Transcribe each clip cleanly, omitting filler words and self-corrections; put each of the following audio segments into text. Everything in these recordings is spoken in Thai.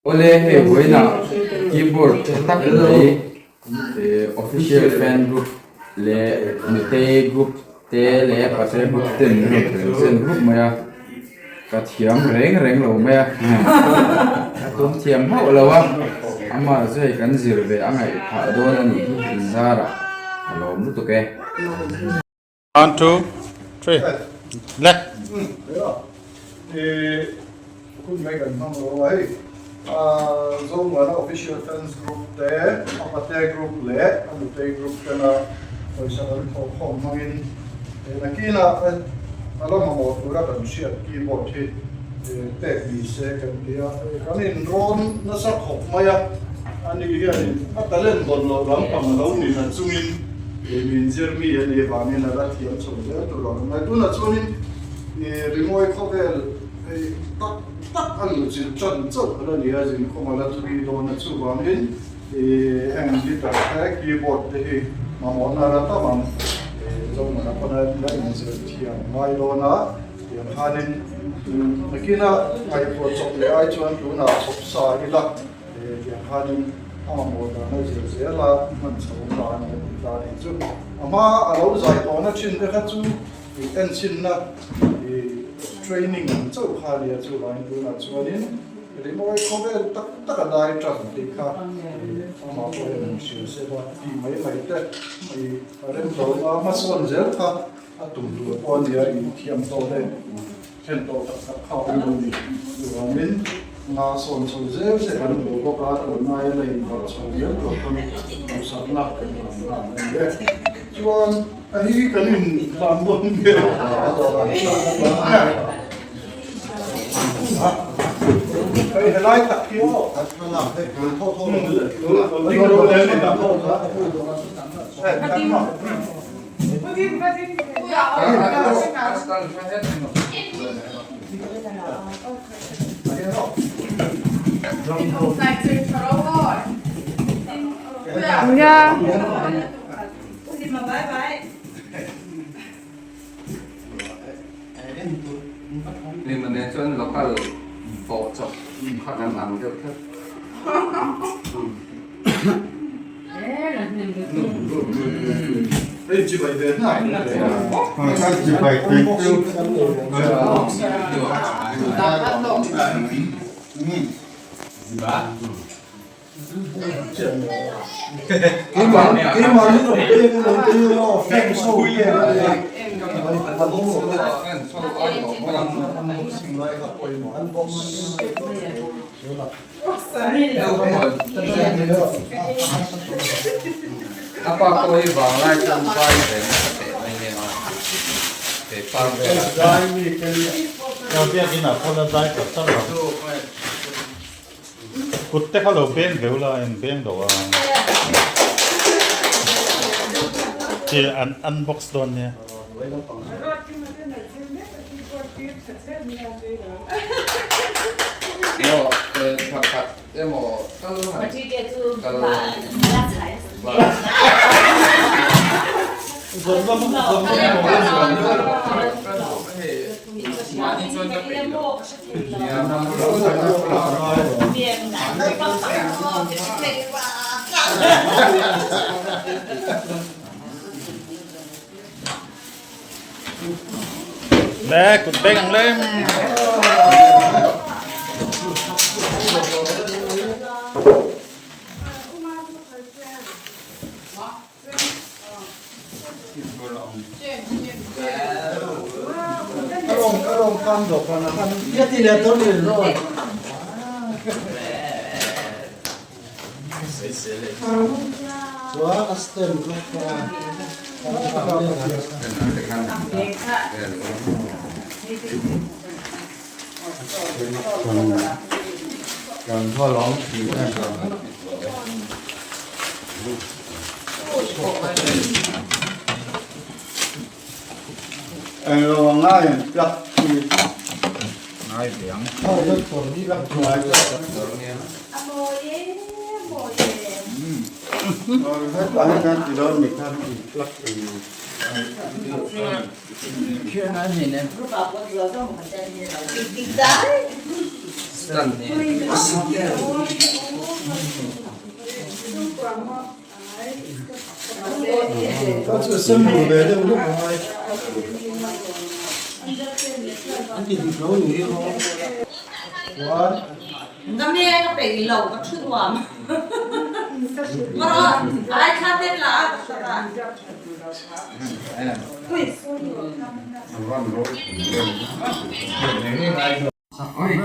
Ole he boina keyboard tak le official fan group le mute group te le patre group ten sen group maya ka thiam reng lo maya tum thiam ho lo wa ama zai kan zir ve angai pha don ani zara lo mu to ke 1 2 3 left คุณไม่กันทั้งเราไว้Zomuana'n official fans group เต้อาเต้ group เละอาเต้ group เป็นบริษัทของมังอินนักกีฬาเรามาหมดเราเป็นเชียร์คีย์บอร์ดที่เตะดีเซกันที่กันอินร้อนนั่นสักหกมาอ่ะอันนี้ก็ยังแต่เล่นบอลเราหลังฝั่งเรานี่นะจุ่มินมินเจอร์มีอันนี้บางนี่นะรัฐที่อันส่งเยอะตัวเราในตัวนั้นจุ่มินรีโมทเขาเป็นตักอันนู้นจะจันทร์แล้วเนี่ยจะเขามาแล้วทุกทีโดนนั่นสู้บางทีแห่งที่ตัดแค่คีย์บอร์ดที่มาหมดนาราตั้งจงมันเป็นอะไรนั่นสิที่ยังไม่โดนนะยังหานินเมื่อกี้นะไอ้พวกจบเลยไอ้ชวนดูนะจบสายละยังหานินเอาหมดนะเสียละมันสมบูรณ์เลยจุดอามาเราใจตอนนั้นชินก็แค่จุดเอ็นชินนะtraining เจ้าข้าเรียจุลายดูนะชวนนี้เรื่องอะไรเขาเป็นตักได้จังที่ข้าอามาพอเห็นชื่อเสียว่าที่ไม่แต่เรื่องเรามาส่วนเจ้าข้าตุ่มตัวปอนเดียอีเทียมโตเลยเช่นโตตักข้าวดูดีดูว่ามินมาส่วนส่วนเจ้าเสียกันดูก็การตัวไม่เลยมาส่วนเยอะตัวคนเราสักนักกันมาเนี่ยชวนอันนี้กันนี่ลำบนเดียวเฮ้ยไล่ตักขี้อ้อตักข้างหลังให้มันโทษเลยนี่ก็รู้เลยนี่ตักโทษนะใช่ตักหน่อยนี่มันเนี่ยจนเราก็โปะจบข้าวกันอันเดียวครับเฮ้ยจีบไปเดินไหนเนี่ยจีบไปเดินcái mà cái lúc tiên nó phèn sâu kia nàyมันต้องหมดเลยapa kau ini bangai sampai ini pakaiได้มีแค่ เราเรียกนี่นะคนละใจกับตั้งหลังกุดแต่เขาเราเป็นเดี๋ยวเราเองเป็นตัวที่อันบ็อกซ์ตัวเนี่ยผัดเดี๋ยวหมอ我这个就把拉财。Lẹ, cụt bê càng lên. cái ông cam được còn là cam nhất thì là tốt liền rồi quá stem gần thua lóng thì rồi ngay đặt thì Ngay tiếng. thôi rất còn đi gặp ngoài rồi hết cái gì đó mình tham thì lắc chuyện này thì nên That's a symbol there, don't look like. One. Năm nay anh có phải lẩu có chút warm. Mà đó, ai khát tên là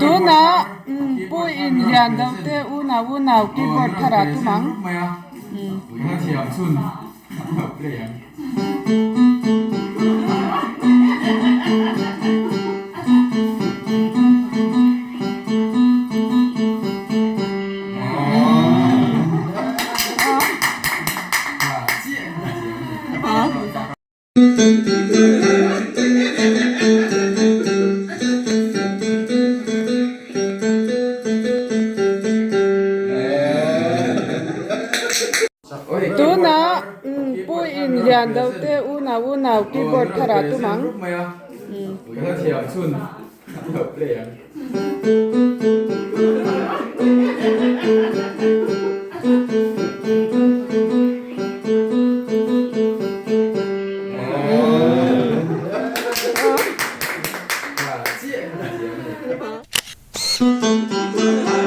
tu na po in lian dau te una keyboard thara tu mang tu na po in lian dau te una keyboard thara tu mang Hãy subscribe cho kênh Ghiền Mì Gõ để không bỏ lỡ